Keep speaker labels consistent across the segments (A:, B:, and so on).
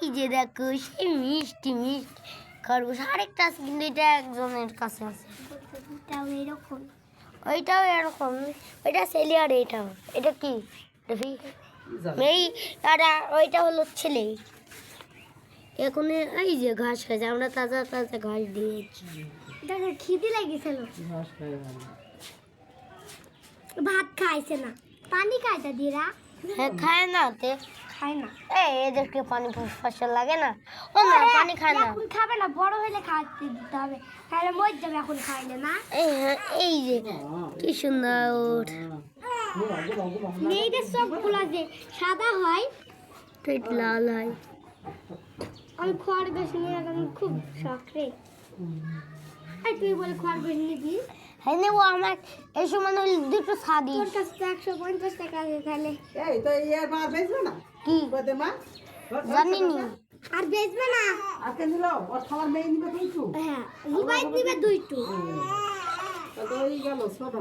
A: এই যে দেখো সেই মিষ্টি মিষ্টি খরগোশ। আরেকটা আছে কিন্তু এটা একজনের কাছে আছে।
B: এরকম
A: ওইটাও এরকম, ওইটা ছেলে আর এইটাও। এটা কি রফি? মেয়ে আর ওইটা হলো ছেলে। এখন এই যে ঘাস খাইছে, আমরা তাজা তাজা ঘাস দিয়েছি।
B: দেখো খিদে লেগেছিল, ভাত খাইছে না, পানি খাইতে দিরা।
A: হ্যাঁ খায় না তে
B: খায় না।
A: এদেরকে পানি ফসল লাগে না, ও না পানি খায় না।
B: এখন খাবে না, বড় হলে খাইতে দিতে হবে, তাহলে মরে যাবে। এখন খাইলে না।
A: এই যে কি সুন্দর
B: মেয়েদের সবগুলো যে সাদা হয়,
A: পেট লাল হয়।
B: আমি খরগোশ নিয়ে আমি খুব শখ রে। আর তুই বলে খরগোশ নিবি?
A: হ্যাঁ নেবো, আমার এই সময় দুটো ছাদি।
B: তোর কাছে 150 টাকা আছে, তাহলে
C: এই তো ইয়ার মা বেচবে না
A: কি
C: কদে মা
A: জানি নি।
B: আর বেচবে না।
C: আর কেন দিল ওর খাবার মেয়ে নিবে কিন্তু
B: হ্যাঁ, জুবাই দিবে দুইটু।
C: তো ওই গেল ছোট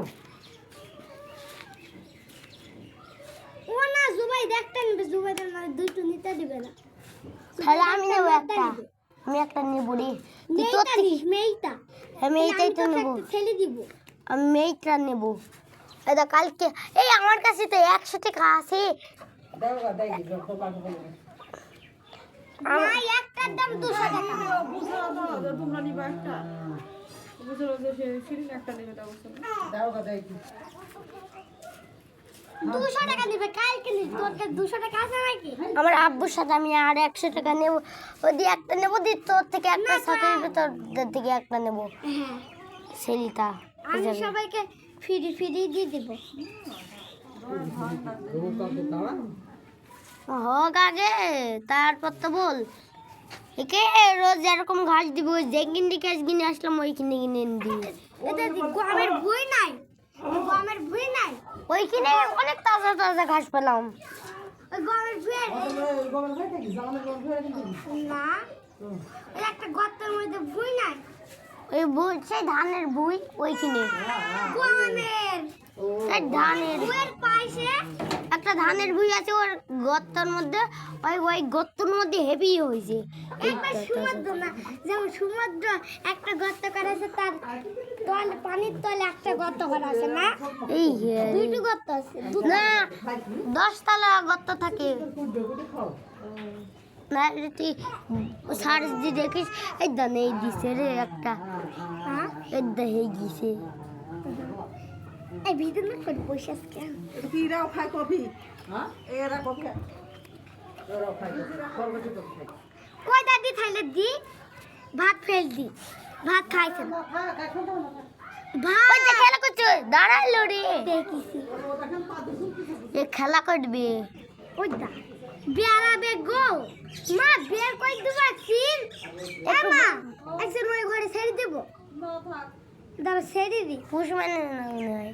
B: ও না, জুবাই একটা নিবে, জুবাই না দুইটু নিতে দিবে না।
A: তাহলে আমি নেবো একটা, আমি একটা নেবো রে। তুই তোর
B: মেয়েটা নিস, মেয়েটা।
A: আমি এইটাই তো নেবো,
B: ছেলে দিব।
A: আমি মেয়েটা নেবো। এটা কালকে এই আমার কাছে তো 100 টাকা আছে।
C: দাও দাই যত পাবো বলে
B: না, একটার দাম 200 টাকা।
D: বুঝলো তো তোমরা নিবা একটা, বুঝলো যে ফিরিং একটা নেবে, দাও
C: দাও দাই
B: 200 টাকা দিবে, কালকে নিস। তোর কাছে 200 টাকা আছে নাকি?
A: আমার আব্বুর সাথে আমি আর 100 টাকা নেবো। ওই দিয়ে একটা নেবো, দিয়ে তোর থেকে একটা সাথে নেবো, তোর থেকে একটা নেবো।
B: হ্যাঁ,
A: সেলিতা
B: আমি সবাইকে ফ্রি ফ্রি দিয়ে দেব।
A: হোক আগে, তারপর তো বল। একে রোজ এরকম ঘাস দিব, যেদিন দিকে কিনে আসলাম ওই কিনে কিনে দিই।
B: এটা গমের ভুঁই নাই, গমের ভুঁই নাই।
A: ওইখানে অনেক তাজা তাজা ঘাস পেলাম।
B: ওই গমের ভুঁই
C: গোবর ভাই কি জামানে গোবর ভাই কিন্তু
B: না, এই একটা গর্তের মধ্যে ভুঁই নাই।
A: ওই ভুই, সেই ধানের ভুই ওইখানে।
B: গমের
A: এই ধানের
B: ভুঁইয়ের পাশে
A: একটা ধানের ভুই আছে, ওর গর্তের মধ্যে। ওই গর্তের মধ্যে হেভি হয়েছে।
B: একবার সমুদ্র না, যেমন সমুদ্র একটা গর্ত করা আছে, তার তল পানির তলে একটা গর্ত করা আছে না?
A: এই
B: দুইটো গর্ত আছে।
A: না 10 তলা গর্ত থাকে না। তুই সার্চ দিয়ে দেখিস, এই দান এই দিছে রে একটা,
B: হ্যাঁ,
A: এই দেহে গিয়েছে।
B: এই ভিতর না করে বসে আছে কেন?
C: কিরাও খায় কফি হ্যাঁ এরা কফি এরা খায় খরগোশ তো খায়
B: কই দাদি থাইলে দি ভাত ফেল দি, ভাত খাইছে না।
C: হ্যাঁ কাছে দাও না
B: ভাত
A: ওই যে খেলা করছে, দাঁড়াইলো রে।
B: দেখিছি,
C: ও দেখেন পা দুসুন কি
A: এ খেলা করবে।
B: ওই দা বেড়াবে গো। মা বের কই দিবা চিন? এ মা, একজন ওই ঘরে ছেড়ে দেব। দাঁড়া ছেড়ে দি।
A: পুষ মানে না মনে হয়।